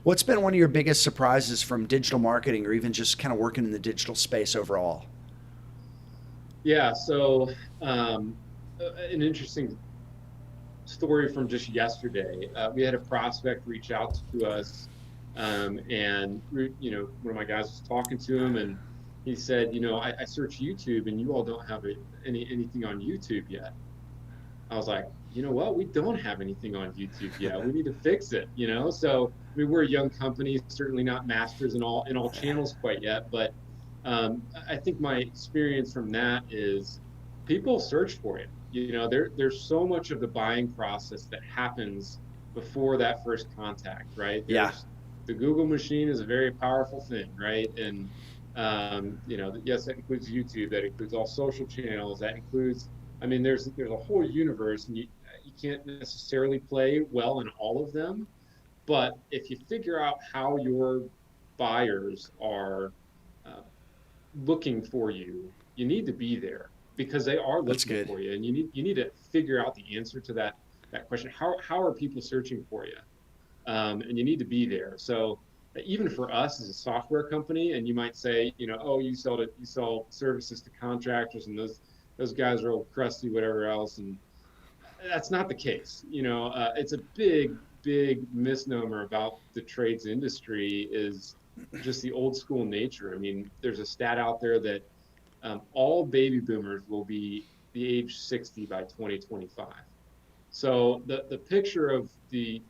What's been one of your biggest surprises from digital marketing or even just kind of working in the digital space overall? Yeah, so an interesting story from just yesterday. We had a prospect reach out to us, one of my guys was talking to him, and he said, I searched YouTube, and you all don't have anything on YouTube yet. I was like, you know what? We don't have anything on YouTube yet. We need to fix it. So I mean, we're a young company, certainly not masters in all channels quite yet, but I think my experience from that is people search for it. There's so much of the buying process that happens before that first contact, right? Yeah, There's the Google machine is a very powerful thing, right? And yes, that includes YouTube, that includes all social channels, that includes I mean, there's a whole universe, and you can't necessarily play well in all of them. But if you figure out how your buyers are uh, looking for you, you need to be there because they are that's looking good. for you, and you need to figure out the answer to that question. How are people searching for you? And you need to be there. So even for us as a software company, and you might say, oh, you sell services to contractors, and those guys are old crusty, whatever else, and that's not the case. It's a big misnomer about the trades industry is just the old school nature. I mean, there's a stat out there that all baby boomers will be the age 60 by 2025. So the picture of the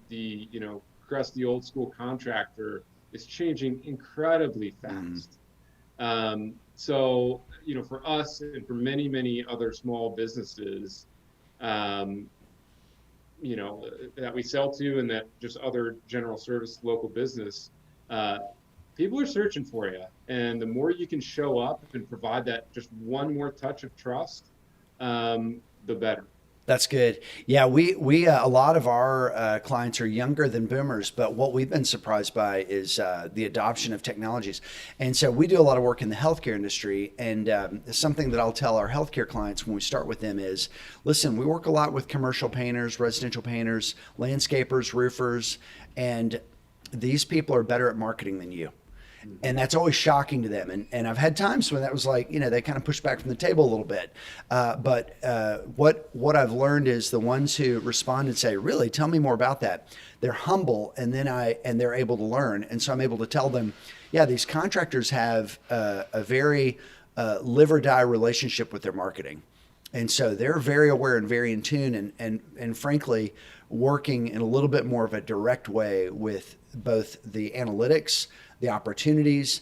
crusty old school contractor is changing incredibly Mm, fast. So for us and for many other small businesses, um, that we sell to and that just other general service local business, uh, people are searching for you. And the more you can show up and provide that just one more touch of trust, the better. that's good. Yeah, we a lot of our clients are younger than boomers, but what we've been surprised by is the adoption of technologies. And so we do a lot of work in the healthcare industry, and something that I'll tell our healthcare clients when we start with them is, listen, we work a lot with commercial painters, residential painters, landscapers, roofers, and these people are better at marketing than you. Mhm. And that's always shocking to them. And I've had times when that was like, they kind of push back from the table a little bit. But what I've learned is the ones who respond and say, really, tell me more about that. They're humble, and they're able to learn. And so I'm able to tell them, yeah, these contractors have a very live or die relationship with their marketing. And so they're very aware and very in tune, and frankly, working in a little bit more of a direct way with both the analytics, the opportunities,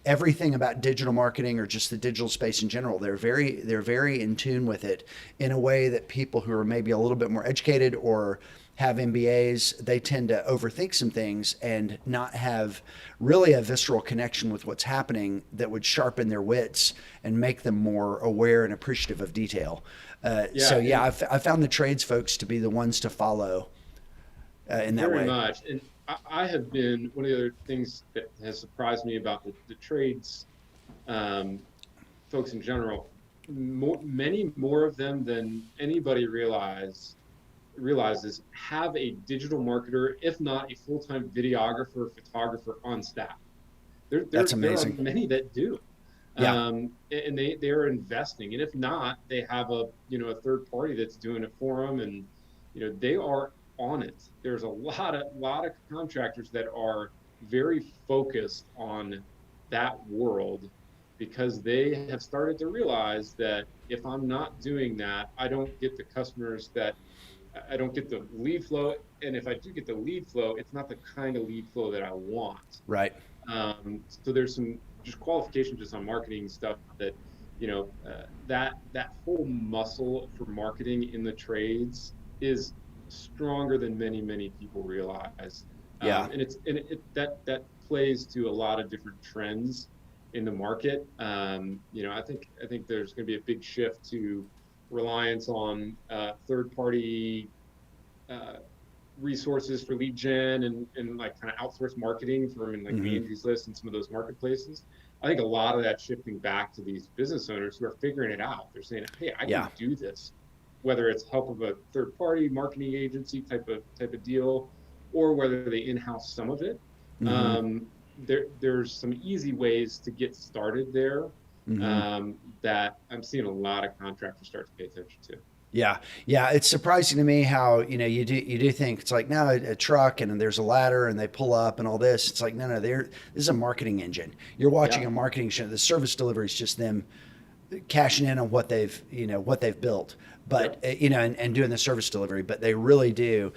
everything about digital marketing or just the digital space in general. They're very in tune with it in a way that people who are maybe a little bit more educated or have MBAs, they tend to overthink some things and not have really a visceral connection with what's happening that would sharpen their wits and make them more aware and appreciative of detail. So Yeah, yeah, and I've found the trades folks to be the ones to follow in that very way. much. And I have been one of the other things that has surprised me about the trades um, folks in general. Many more of them than anybody realizes have a digital marketer, if not a full-time videographer, photographer on staff. There, That's there, there are amazing. many that do, Yeah. and they are investing. And if not, they have a third party that's doing it for them, and they are on it. There's a lot of contractors that are very focused on that world because they have started to realize that if I'm not doing that, I don't get the customers that I don't get the lead flow. And if I do get the lead flow, it's not the kind of lead flow that I want. Right. So there's some just qualifications just on marketing stuff that that whole muscle for marketing in the trades is stronger than many people realize, Yeah. and that plays to a lot of different trends in the market. I think there's going to be a big shift to reliance on third party uh, resources for lead gen and like kind of outsourced marketing from like an Hmm. Angie's List and some of those marketplaces. I think a lot of that shifting back to these business owners who are figuring it out. They're saying, "Hey, I Yeah. can do this," whether it's help of a third party marketing agency type of deal, or whether they in-house some of it. Mm-hmm. There's some easy ways to get started there, Mm-hmm. that I'm seeing a lot of contractors start to pay attention to. Yeah, yeah. It's surprising to me how you do think it's like now a truck and there's a ladder and they pull up and all this. It's like no, this is a marketing engine. You're watching Yeah, a marketing show. The service delivery is just them cashing in on what they've built, yeah. but and doing the service delivery. But they really do